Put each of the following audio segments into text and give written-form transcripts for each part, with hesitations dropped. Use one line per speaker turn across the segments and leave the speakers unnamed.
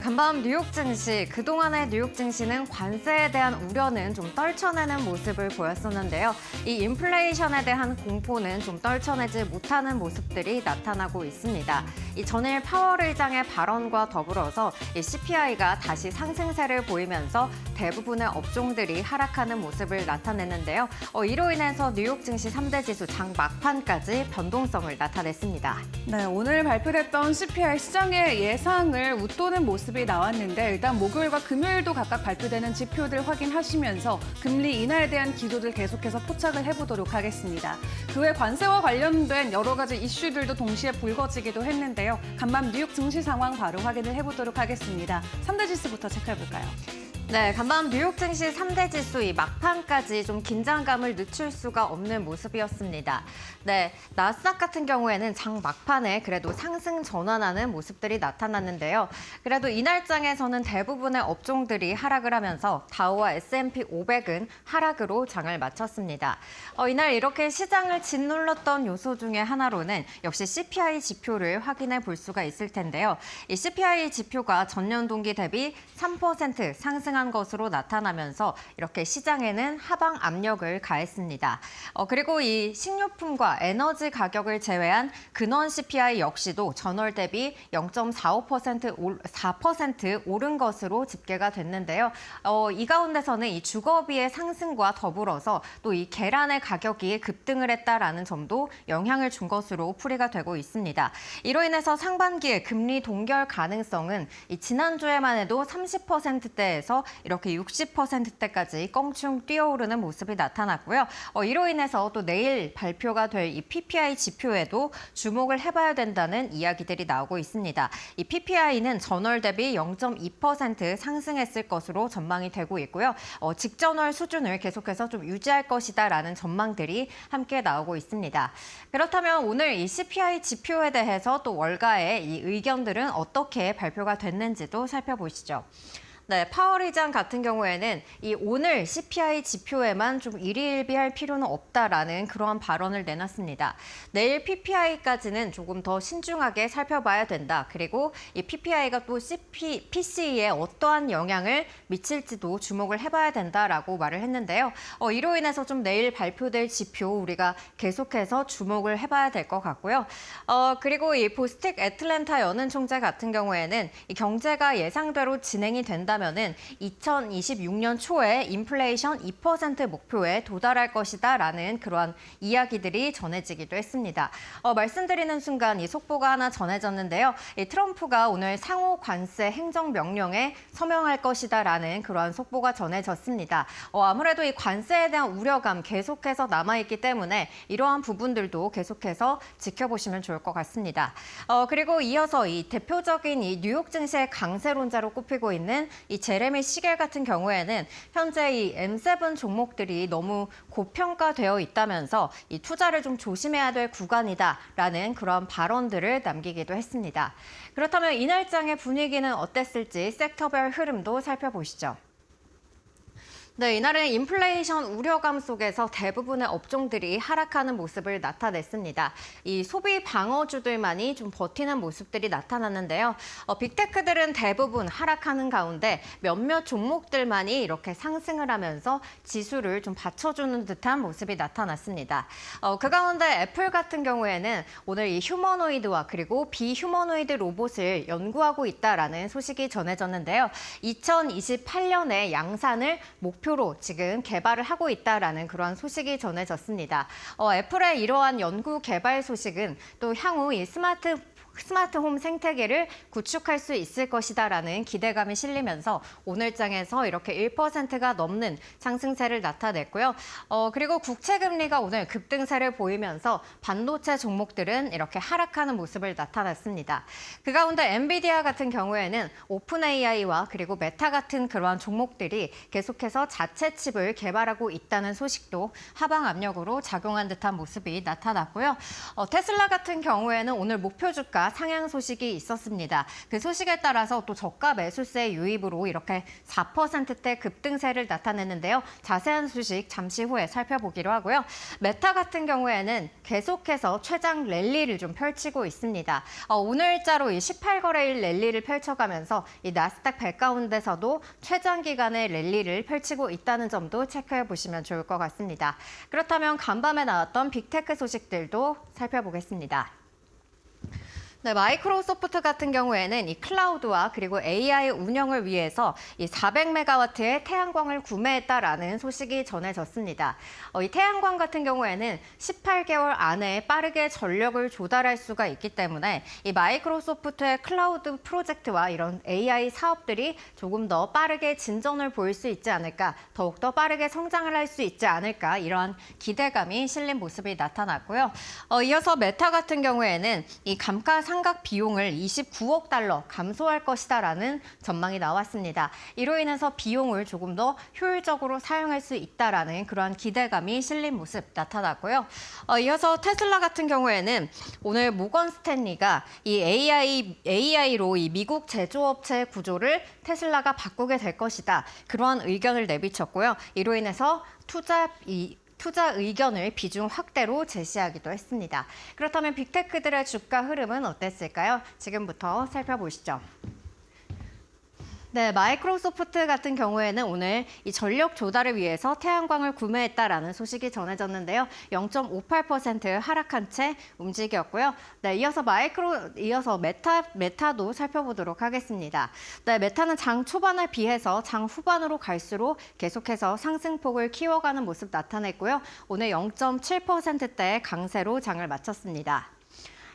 간밤 뉴욕 증시, 그동안의 뉴욕 증시는 관세에 대한 우려는 좀 떨쳐내는 모습을 보였었는데요. 이 인플레이션에 대한 공포는 좀 떨쳐내지 못하는 모습들이 나타나고 있습니다. 이 전일 파월 의장의 발언과 더불어서 이 CPI가 다시 상승세를 보이면서 대부분의 업종들이 하락하는 모습을 나타냈는데요. 이로 인해서 뉴욕 증시 3대 지수 장 막판까지 변동성을 나타냈습니다.
네, 오늘 발표됐던 CPI 시장의 예상을 웃도는 모습이 나왔는데 일단 목요일과 금요일도 각각 발표되는 지표들 확인하시면서 금리 인하에 대한 기조들 계속해서 포착을 해보도록 하겠습니다. 그 외 관세와 관련된 여러 가지 이슈들도 동시에 불거지기도 했는데요. 간밤 뉴욕 증시 상황 바로 확인을 해보도록 하겠습니다. 3대 지수부터 체크해볼까요?
네, 간밤 뉴욕 증시 3대 지수 이 막판까지 좀 긴장감을 늦출 수가 없는 모습이었습니다. 네, 나스닥 같은 경우에는 장 막판에 그래도 상승 전환하는 모습들이 나타났는데요. 그래도 이날장에서는 대부분의 업종들이 하락을 하면서 다우와 S&P 500은 하락으로 장을 마쳤습니다. 이날 이렇게 시장을 짓눌렀던 요소 중에 하나로는 역시 CPI 지표를 확인해 볼 수가 있을 텐데요. 이 CPI 지표가 전년 동기 대비 3% 상승한 것으로 나타나면서 이렇게 시장에는 하방 압력을 가했습니다. 그리고 이 식료품과 에너지 가격을 제외한 근원 CPI 역시도 전월 대비 0.45% 오른 것으로 집계가 됐는데요. 이 가운데서는 이 주거비의 상승과 더불어서 또 이 계란의 가격이 급등을 했다라는 점도 영향을 준 것으로 풀이가 되고 있습니다. 이로 인해서 상반기에 금리 동결 가능성은 이 지난주에만 해도 30%대에서 이렇게 60%대까지 껑충 뛰어오르는 모습이 나타났고요. 이로 인해서 또 내일 발표가 될 이 PPI 지표에도 주목을 해봐야 된다는 이야기들이 나오고 있습니다. 이 PPI는 전월 대비 0.2% 상승했을 것으로 전망이 되고 있고요. 직전월 수준을 계속해서 좀 유지할 것이다라는 전망들이 함께 나오고 있습니다. 그렇다면 오늘 이 CPI 지표에 대해서 또 월가의 이 의견들은 어떻게 발표가 됐는지도 살펴보시죠. 네, 파월 의장 같은 경우에는 이 오늘 CPI 지표에만 좀 일희일비할 필요는 없다라는 그러한 발언을 내놨습니다. 내일 PPI까지는 조금 더 신중하게 살펴봐야 된다. 그리고 이 PPI가 또 PCE에 어떠한 영향을 미칠지도 주목을 해봐야 된다라고 말을 했는데요. 이로 인해서 좀 내일 발표될 지표 우리가 계속해서 주목을 해봐야 될 것 같고요. 그리고 이 보스틱 애틀랜타 연은 총재 같은 경우에는 이 경제가 예상대로 진행이 된다면은 2026년 초에 인플레이션 2% 목표에 도달할 것이다라는 그러한 이야기들이 전해지기도 했습니다. 말씀드리는 순간 이 속보가 하나 전해졌는데요. 이 트럼프가 오늘 상호 관세 행정 명령에 서명할 것이다라는 그러한 속보가 전해졌습니다. 아무래도 이 관세에 대한 우려감 계속해서 남아있기 때문에 이러한 부분들도 계속해서 지켜보시면 좋을 것 같습니다. 그리고 이어서 이 대표적인 이 뉴욕 증시의 강세론자로 꼽히고 있는 이 제레미 시겔 같은 경우에는 현재 이 M7 종목들이 너무 고평가되어 있다면서 이 투자를 좀 조심해야 될 구간이다라는 그런 발언들을 남기기도 했습니다. 그렇다면 이날장의 분위기는 어땠을지 섹터별 흐름도 살펴보시죠. 네, 이날은 인플레이션 우려감 속에서 대부분의 업종들이 하락하는 모습을 나타냈습니다. 이 소비 방어주들만이 좀 버티는 모습들이 나타났는데요. 빅테크들은 대부분 하락하는 가운데 몇몇 종목들만이 이렇게 상승을 하면서 지수를 좀 받쳐주는 듯한 모습이 나타났습니다. 그 가운데 애플 같은 경우에는 오늘 이 휴머노이드와 그리고 비휴머노이드 로봇을 연구하고 있다라는 소식이 전해졌는데요. 2028년에 양산을 목표로 지금 개발을 하고 있다라는 그러한 소식이 전해졌습니다. 애플의 이러한 연구 개발 소식은 또 향후 이 스마트홈 생태계를 구축할 수 있을 것이다라는 기대감이 실리면서 오늘장에서 이렇게 1%가 넘는 상승세를 나타냈고요. 그리고 국채금리가 오늘 급등세를 보이면서 반도체 종목들은 이렇게 하락하는 모습을 나타냈습니다. 그 가운데 엔비디아 같은 경우에는 오픈 AI와 그리고 메타 같은 그러한 종목들이 계속해서 자체 칩을 개발하고 있다는 소식도 하방 압력으로 작용한 듯한 모습이 나타났고요. 테슬라 같은 경우에는 오늘 목표 주가 주가 상향 소식이 있었습니다. 그 소식에 따라서 또 저가 매수세 유입으로 이렇게 4%대 급등세를 나타냈는데요. 자세한 소식 잠시 후에 살펴보기로 하고요. 메타 같은 경우에는 계속해서 최장 랠리를 좀 펼치고 있습니다. 오늘자로 이 18거래일 랠리를 펼쳐가면서 이 나스닥 100 가운데서도 최장 기간의 랠리를 펼치고 있다는 점도 체크해 보시면 좋을 것 같습니다. 그렇다면 간밤에 나왔던 빅테크 소식들도 살펴보겠습니다. 네, 마이크로소프트 같은 경우에는 이 클라우드와 그리고 AI 운영을 위해서 이 400메가와트의 태양광을 구매했다라는 소식이 전해졌습니다. 이 태양광 같은 경우에는 18개월 안에 빠르게 전력을 조달할 수가 있기 때문에 이 마이크로소프트의 클라우드 프로젝트와 이런 AI 사업들이 조금 더 빠르게 진전을 보일 수 있지 않을까, 더욱더 빠르게 성장을 할 수 있지 않을까, 이러한 기대감이 실린 모습이 나타났고요. 이어서 메타 같은 경우에는 이 감가상각 비용을 29억 달러 감소할 것이다라는 전망이 나왔습니다. 이로 인해서 비용을 조금 더 효율적으로 사용할 수 있다라는 그러한 기대감이 실린 모습 나타났고요. 이어서 테슬라 같은 경우에는 오늘 모건 스탠리가 이 AI로 이 미국 제조업체 구조를 테슬라가 바꾸게 될 것이다. 그러한 의견을 내비쳤고요. 이로 인해서 투자 의견을 비중 확대로 제시하기도 했습니다. 그렇다면 빅테크들의 주가 흐름은 어땠을까요? 지금부터 살펴보시죠. 네, 마이크로소프트 같은 경우에는 오늘 이 전력 조달을 위해서 태양광을 구매했다라는 소식이 전해졌는데요. 0.58% 하락한 채 움직였고요. 네, 이어서 메타도 살펴보도록 하겠습니다. 네, 메타는 장 초반에 비해서 장 후반으로 갈수록 계속해서 상승폭을 키워가는 모습 나타냈고요. 오늘 0.7%대의 강세로 장을 마쳤습니다.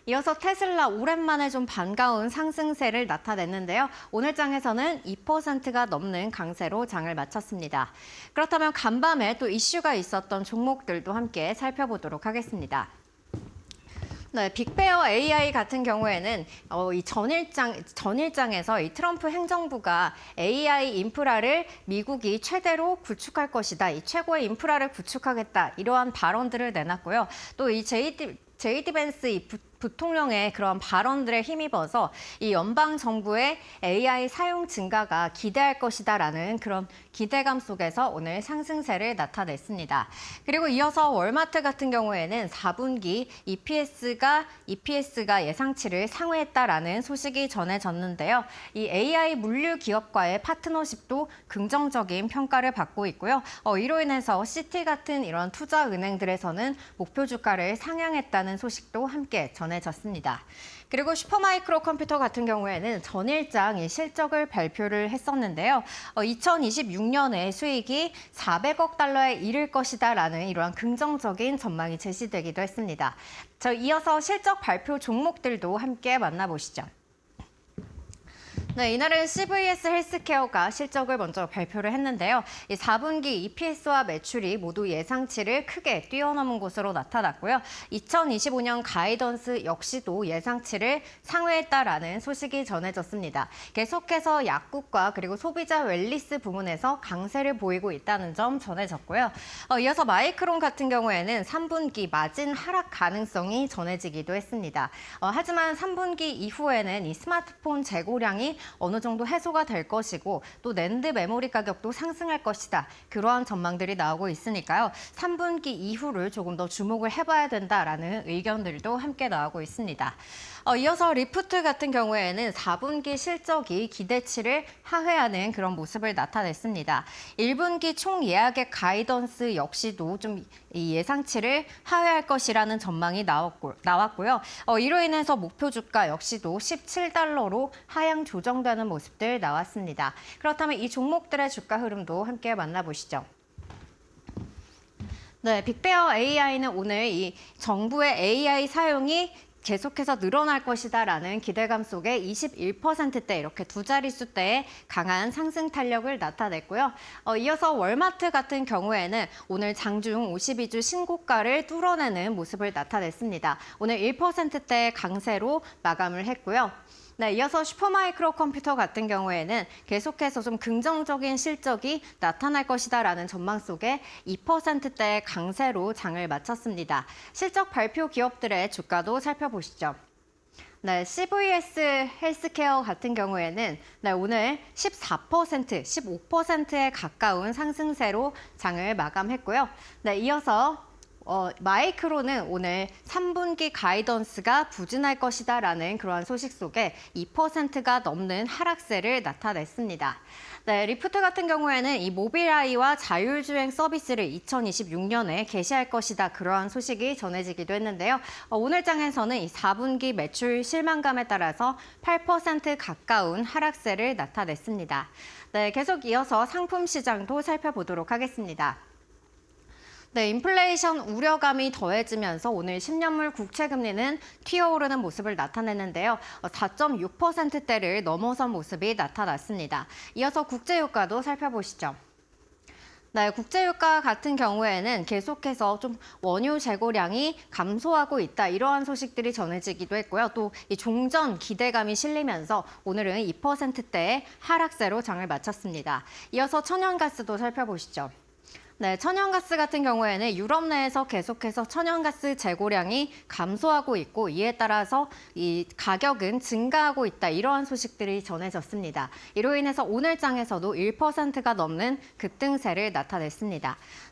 이어서 테슬라 오랜만에 좀 반가운 상승세를 나타냈는데요. 오늘 장에서는 2%가 넘는 강세로 장을 마쳤습니다. 그렇다면 간밤에 또 이슈가 있었던 종목들도 함께 살펴보도록 하겠습니다. 네, 빅베어 AI 같은 경우에는 이 전일장에서 이 트럼프 행정부가 AI 인프라를 미국이 최대로 구축할 것이다. 이 최고의 인프라를 구축하겠다. 이러한 발언들을 내놨고요. 또 이 제이디 벤스 이 부통령의 그런 발언들에 힘입어서 이 연방 정부의 AI 사용 증가가 기대할 것이다라는 그런 기대감 속에서 오늘 상승세를 나타냈습니다. 그리고 이어서 월마트 같은 경우에는 4분기 EPS가 예상치를 상회했다라는 소식이 전해졌는데요. 이 AI 물류 기업과의 파트너십도 긍정적인 평가를 받고 있고요. 이로 인해서 시티 같은 이런 투자 은행들에서는 목표 주가를 상향했다는 소식도 함께 전해졌습니다. 그리고 슈퍼마이크로 컴퓨터 같은 경우에는 전일장 이 실적을 발표를 했었는데요. 2026년에 수익이 400억 달러에 이를 것이다라는 이러한 긍정적인 전망이 제시되기도 했습니다. 이어서 실적 발표 종목들도 함께 만나보시죠. 네, 이날은 CVS 헬스케어가 실적을 먼저 발표를 했는데요. 이 4분기 EPS와 매출이 모두 예상치를 크게 뛰어넘은 것으로 나타났고요. 2025년 가이던스 역시도 예상치를 상회했다라는 소식이 전해졌습니다. 계속해서 약국과 그리고 소비자 웰리스 부문에서 강세를 보이고 있다는 점 전해졌고요. 이어서 마이크론 같은 경우에는 3분기 마진 하락 가능성이 전해지기도 했습니다. 하지만 3분기 이후에는 이 스마트폰 재고량이 어느 정도 해소가 될 것이고 또 낸드 메모리 가격도 상승할 것이다. 그러한 전망들이 나오고 있으니까요. 3분기 이후를 조금 더 주목을 해봐야 된다라는 의견들도 함께 나오고 있습니다. 이어서 리프트 같은 경우에는 4분기 실적이 기대치를 하회하는 그런 모습을 나타냈습니다. 1분기 총 예약액 가이던스 역시도 좀 이 예상치를 하회할 것이라는 전망이 나왔고요. 이로 인해서 목표 주가 역시도 17달러로 하향 조정되는 모습들 나왔습니다. 그렇다면 이 종목들의 주가 흐름도 함께 만나보시죠. 네, 빅베어 AI는 오늘 이 정부의 AI 사용이 계속해서 늘어날 것이다라는 기대감 속에 21%대 이렇게 두 자릿수대의 강한 상승 탄력을 나타냈고요. 이어서 월마트 같은 경우에는 오늘 장중 52주 신고가를 뚫어내는 모습을 나타냈습니다. 오늘 1%대 강세로 마감을 했고요. 네, 이어서 슈퍼마이크로 컴퓨터 같은 경우에는 계속해서 좀 긍정적인 실적이 나타날 것이다라는 전망 속에 2%대의 강세로 장을 마쳤습니다. 실적 발표 기업들의 주가도 살펴보시죠. 네, CVS 헬스케어 같은 경우에는 네, 오늘 14%, 15%에 가까운 상승세로 장을 마감했고요. 네, 이어서 마이크로는 오늘 3분기 가이던스가 부진할 것이다라는 그러한 소식 속에 2%가 넘는 하락세를 나타냈습니다. 네, 리프트 같은 경우에는 이 모빌아이와 자율주행 서비스를 2026년에 개시할 것이다. 그러한 소식이 전해지기도 했는데요. 오늘 장에서는 이 4분기 매출 실망감에 따라서 8% 가까운 하락세를 나타냈습니다. 네, 계속 이어서 상품 시장도 살펴보도록 하겠습니다. 네, 인플레이션 우려감이 더해지면서 오늘 10년물 국채 금리는 튀어오르는 모습을 나타냈는데요. 4.6%대를 넘어선 모습이 나타났습니다. 이어서 국제유가도 살펴보시죠. 네, 국제유가 같은 경우에는 계속해서 좀 원유 재고량이 감소하고 있다. 이러한 소식들이 전해지기도 했고요. 또 이 종전 기대감이 실리면서 오늘은 2%대의 하락세로 장을 마쳤습니다. 이어서 천연가스도 살펴보시죠. 네, 천연가스 같은 경우에는 유럽 내에서 계속해서 천연가스 재고량이 감소하고 있고 이에 따라서 이 가격은 증가하고 있다. 이러한 소식들이 전해졌습니다. 이로 인해서 오늘 장에서도 1%가 넘는 급등세를 나타냈습니다.